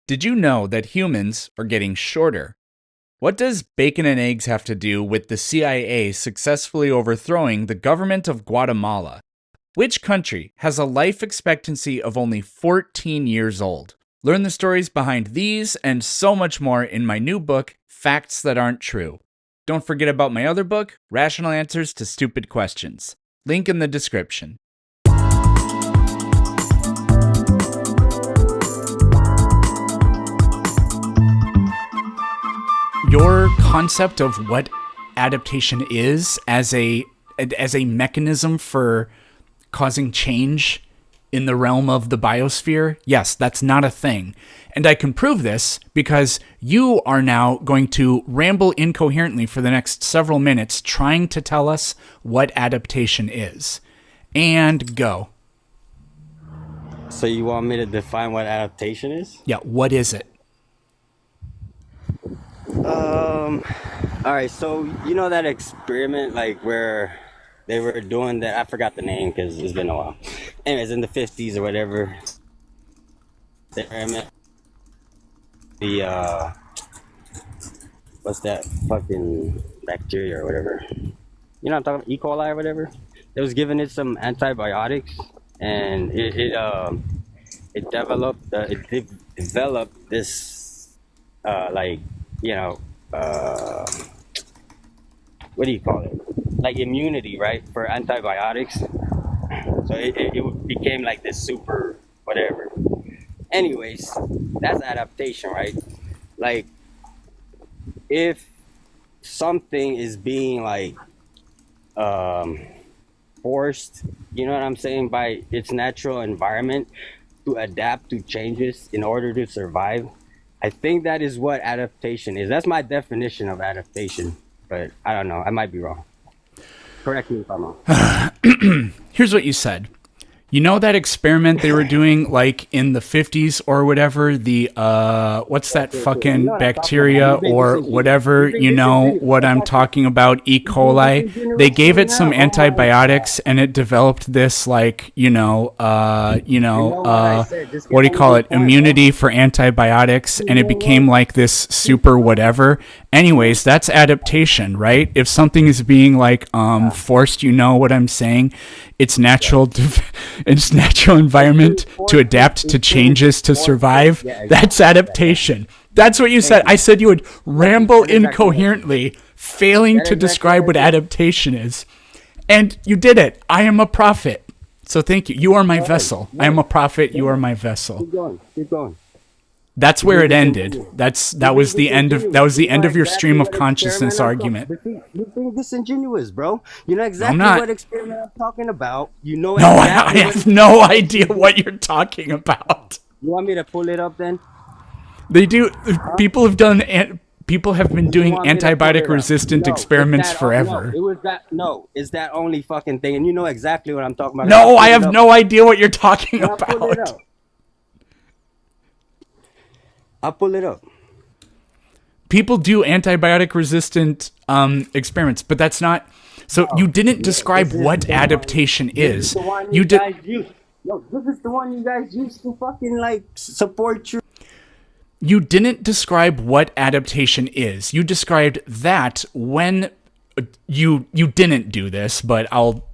Did you know that humans are getting shorter? What does bacon and eggs have to do with the CIA successfully overthrowing the government of Guatemala? Which country has a life expectancy of only 14 years old? Learn the stories behind these and so much more in my new book, Facts That Aren't True. Don't forget about my other book, Rational Answers to Stupid Questions. Link in the description. Your concept of what adaptation is as a mechanism for causing change in the realm of the biosphere, yes, that's not a thing. And I can prove this because you are now going to ramble incoherently for the next several minutes trying to tell us what adaptation is. And go. So you want me to define what adaptation is? Yeah, what is it? All right. So you know that experiment, like where they were doing that. I forgot the name because it's been a while. Anyways, in the 50s or whatever, the experiment, the what's that fucking bacteria or whatever? You know what I'm talking about? E. coli or whatever. They was giving it some antibiotics, and it developed developed this like you know uh what do you call it, like immunity, right, for antibiotics. So it became like this super whatever. Anyways, that's adaptation, right? Like if something is being like um forced, you know what I'm saying, by its natural environment to adapt to changes in order to survive. I think that is what adaptation is. That's my definition of adaptation, but I don't know. I might be wrong. Correct me if I'm wrong. Here's what you said. You know that experiment they were doing like in the 50s or whatever, the what's that You fucking know what I'm talking about. bacteria You're being or disingenuous. whatever, You're being you know disingenuous. what I'm talking about, E. You're being coli. They disingenuous gave right it some now. Oh my God. antibiotics and it developed this like, You know what I said. Just what get do you on with call your it? point, bro. Immunity for antibiotics, You and it know what? became like this super whatever. Anyways, that's adaptation, right? If something is being like Yeah. forced, you know what I'm saying? It's Yeah. natural its natural It's being environment to forced. adapt to It's being changes to forced. survive. Yeah, That's exactly. Yeah, yeah. adaptation. That's what you Thank said. I you. said you would Exactly. ramble That's exactly what I said. incoherently, failing That's to exactly what describe I what said. adaptation is. And you did it. I am a prophet. So thank you. You are my Go ahead. vessel. I am No. a prophet. You are No. my vessel. Keep going. Keep going. That's You're where being it ended. disingenuous. You're That being was the end of disingenuous. You know your exactly stream of what experiment consciousness I'm talking. argument. You're being disingenuous, bro. You know No, I'm exactly what not. experiment I'm talking about. You know No, I exactly what have no experiment I'm idea talking what about. you're talking about. You want me to pull it up then? They do. Huh? People have done. People have been You doing want me to pull antibiotic it up? resistant No, it's experiments that. No, forever. it was that. No, it's that only fucking thing. And you know exactly what I'm talking about. Cause I'll No, I pull it have up. no idea what you're talking I'll pull it about. up. I'll pull it up. People do antibiotic resistant experiments, but that's not. So you No, didn't no, describe this is what the one. adaptation This is is. the one You you did. guys use. No, this is the one you guys use to fucking like support your. You didn't describe what adaptation is. You described that when you didn't do this, but I'll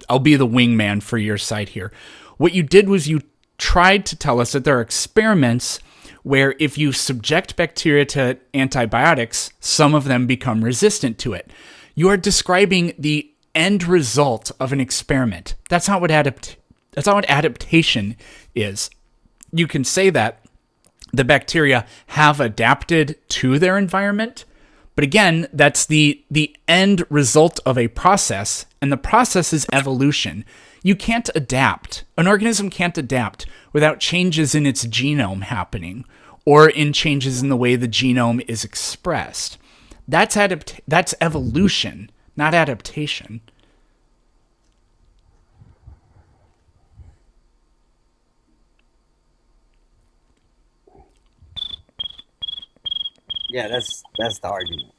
I'll be the wingman for your side here. What you did was you tried to tell us that there are experiments where if you subject bacteria to antibiotics, some of them become resistant to it. You are describing the end result of an experiment. That's not what adaptation is. You can say that the bacteria have adapted to their environment, but again, that's the end result of a process, and the process is evolution. You can't adapt. An organism can't adapt without changes in its genome happening or in changes in the way the genome is expressed. That's evolution, not adaptation. Yeah, that's the argument.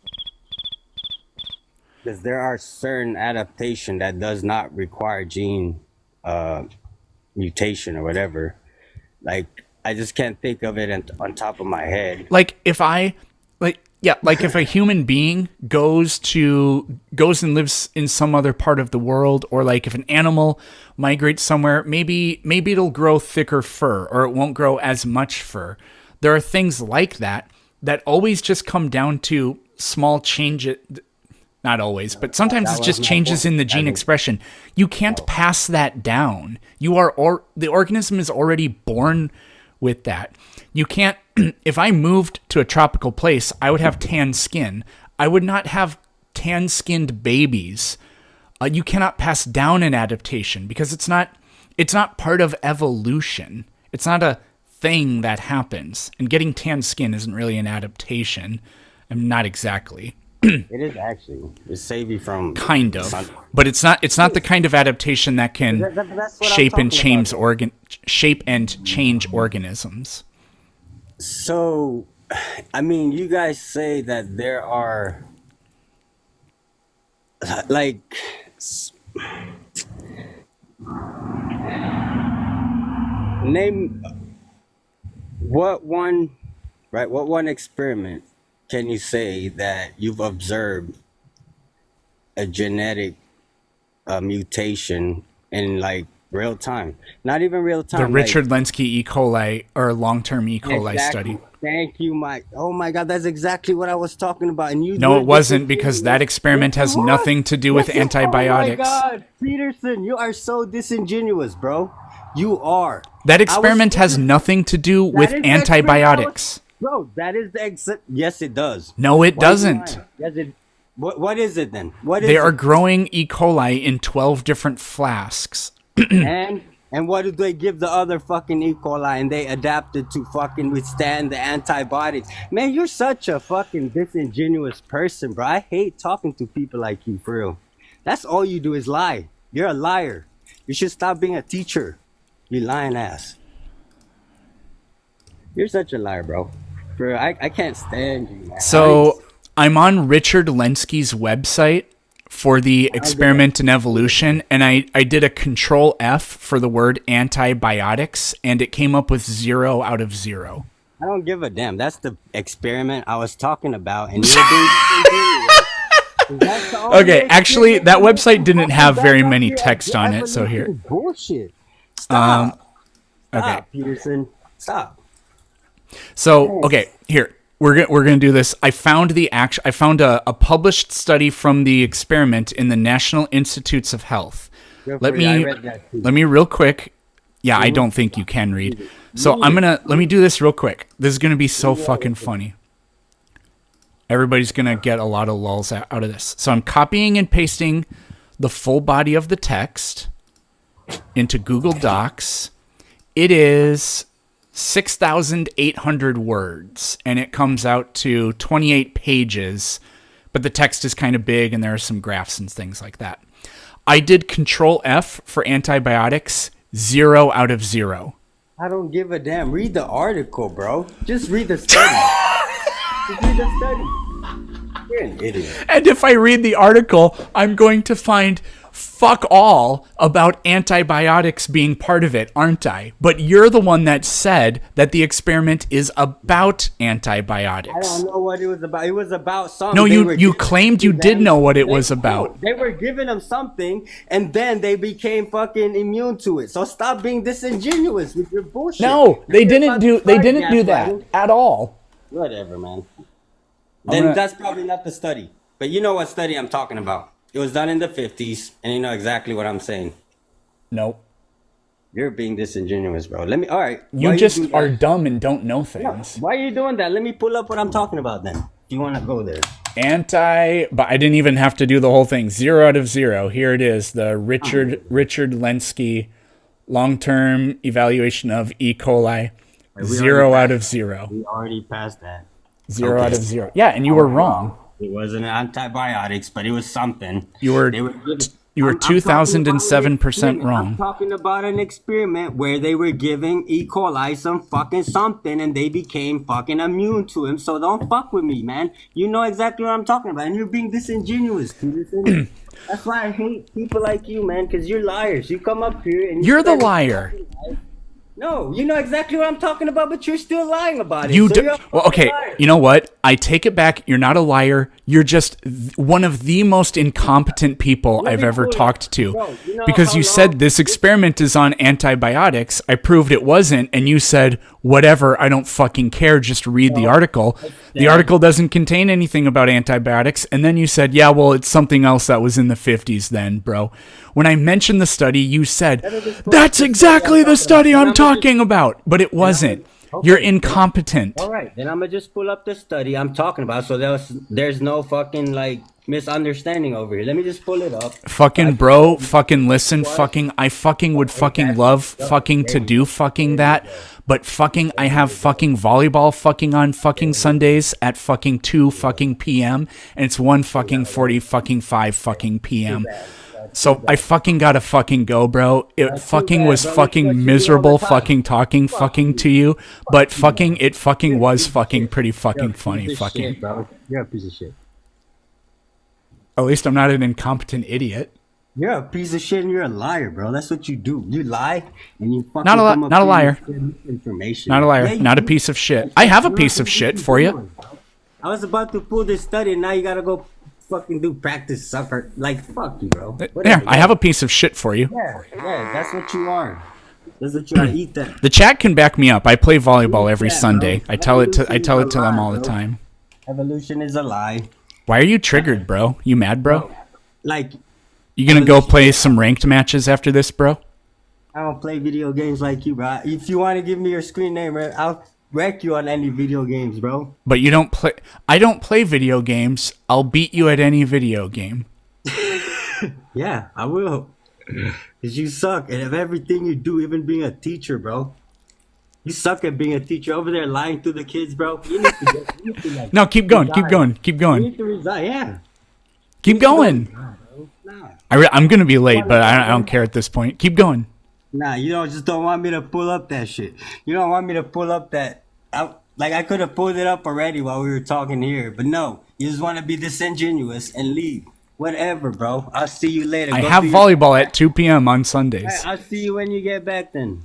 Because there are certain adaptation that does not require gene uh mutation or whatever. Like I just can't think of it on top of my head. Like if I like if a human being goes and lives in some other part of the world, or like if an animal migrates somewhere, maybe it'll grow thicker fur, or it won't grow as much fur. There are things like that always just come down to small changes. Not always, but sometimes That it's was just my changes point. in the gene expression. You can't pass that down. The organism is already born with that. You can't. If I moved to a tropical place, I would have tan skin. I would not have tan-skinned babies. You cannot pass down an adaptation because it's not part of evolution. It's not a thing that happens. And getting tan skin isn't really an adaptation. Not exactly. It is actually. It save you from Kind of, but it's not the kind of adaptation that can That's what I'm shape and talking about. shape and change organisms. So, I mean, you guys say that there are like name what one right? What one experiment can you say that you've observed a genetic mutation in like real time? Not even real The time. Richard Lenski E. coli or long-term E. coli Exactly. study. Thank you, Mike. Oh my God, that's exactly what I was talking about. And you No, did it wasn't, this. because that experiment has What? nothing to do with Yes, it- antibiotics. Oh my God, Peterson, you are so disingenuous, bro. You are. That experiment has nothing to do with That is the experiment I was- antibiotics. Bro, that is the Yes, it does. No, it Why are you doesn't. lying? Yes, it. What is it then? What is They it? are growing E. coli in 12 different flasks. And what did they give the other fucking E. coli? And they adapted to fucking withstand the antibiotics. Man, you're such a fucking disingenuous person, bro. I hate talking to people like you, for real. That's all you do is lie. You're a liar. You should stop being a teacher. You lying ass. You're such a liar, bro. For real, I can't stand you, man. So I'm on Richard Lenski's website for the experiment in evolution, and I did a control F for the word antibiotics, and it came up with 0 out of 0. I don't give a damn. That's the experiment I was talking about, and you're being disingenuous. That's the only Okay, actually, that experiment website didn't have back very up many here. text on it, so here. Evolution bullshit. Stop. Okay. Stop, Peterson. Stop. So, okay, here. We're gonna do this. I found a published study from the experiment in the National Institutes of Health. Good Let for you. I me read that too. let me real quick. Yeah, I don't think you can read. So let me do this real quick. This is gonna be so fucking funny. Everybody's gonna get a lot of lulls out of this. So I'm copying and pasting the full body of the text into Google Docs. It is 6,800 words, and it comes out to 28 pages, but the text is kind of big, and there are some graphs and things like that. I did Control F for antibiotics, 0 out of 0. I don't give a damn. Read the article, bro. Just read the study. Just read the study. You're an idiot. And if I read the article, I'm going to find fuck all about antibiotics being part of it, aren't I? But you're the one that said that the experiment is about antibiotics. I don't know what it was about. It was about something. No, They you were you giving claimed you them- did know what it was they- about. They were giving them something, and then they became fucking immune to it. So stop being disingenuous with your bullshit. No, they You're didn't about do to they start didn't do that gaslighting. at all. Whatever, man. I'm Then gonna- that's probably not the study. But you know what study I'm talking about. It was done in the 50s, and you know exactly what I'm saying. Nope. You're being disingenuous, bro. Let me. All right. You Why just do that? are dumb and don't know No, things. why are you doing that? Let me pull up what I'm talking about then. If you want to go there. But I didn't even have to do the whole thing. 0 out of 0. Here it is. The Richard Lenski long-term evaluation of E. coli. We 0 already out of passed- 0. We already passed that. 0 Okay. out of 0. Yeah, and you were wrong. It wasn't antibiotics, but it was something. You were They were giving- you were I'm talking about 2007% an experiment. wrong. I'm talking about an experiment where they were giving E. coli some fucking something, and they became fucking immune to him. So don't fuck with me, man. You know exactly what I'm talking about, and you're being disingenuous, Peterson. That's why I hate people like you, man, because you're liars. You come up here and You're the spend- liar. No, you know exactly what I'm talking about, but you're still lying about it. You So do. you're a Well, fucking okay. liar. You know what? I take it back. You're not a liar. You're just one of the most incompetent people Let I've me ever pull it talked up. to. Bro, you know Because how you long said this experiment is on antibiotics. I proved it wasn't, and you said whatever. I don't fucking care. Just read the article. The article doesn't contain anything about antibiotics. And then you said, yeah, well, it's something else that was in the 50s. Then, bro. When I mentioned the study, you said that's exactly the study I'm talking about, but it wasn't. You're incompetent. All right, then I'm gonna just pull up the study I'm talking about, so there's no fucking like misunderstanding over here. Let me just pull it up. Fucking bro, fucking listen, fucking I fucking would fucking love fucking to do fucking that, but fucking I have fucking volleyball fucking on fucking Sundays at fucking 2 fucking p.m. and it's 1 fucking 40 fucking 5 fucking p.m. So I fucking gotta fucking go, bro. It fucking was fucking miserable fucking talking fucking to you, but fucking it fucking was fucking pretty fucking funny fucking. Bro. You're a piece of shit. At least I'm not an incompetent idiot. You're a piece of shit and you're a liar, bro. That's what you do. You lie and you fucking Not a come up not a here liar. with information. Not a liar. Yeah, you Not a do. piece of shit. I have a piece of shit for you. I was about to pull this study and now you gotta go fucking do practice sucker. Like, fuck you, bro. There, I have a piece of shit for you. Yeah, that's what you are. That's what you are. Eat that. The chat can back me up. I play volleyball every Yeah, Sunday. bro. I tell it to Evolution is a them lie, all the bro. time. Evolution is a lie. Why are you triggered, bro? You mad, bro? Like, You gonna go play some ranked matches after this, bro? I don't play video games like you, bro. If you want to give me your screen name, bro, I'll wreck you on any video games, bro. But you don't play. I don't play video games. I'll beat you at any video game. Yeah, I will. Because you suck at everything you do, even being a teacher, bro. You suck at being a teacher. Over there lying to the kids, bro. You need to like, No, keep going. Keep resign. going. Keep You going. need to resign, yeah. Keep going. Nah. I'm gonna be late, but I don't care at this point. Keep going. Nah, you don't want me to pull up that shit. You don't want me to pull up that. I could have pulled it up already while we were talking here, but no. You just want to be disingenuous and leave. Whatever, bro. I'll see you later. I Go have do your- volleyball at 2 p.m. on Sundays. I'll see you when you get back then.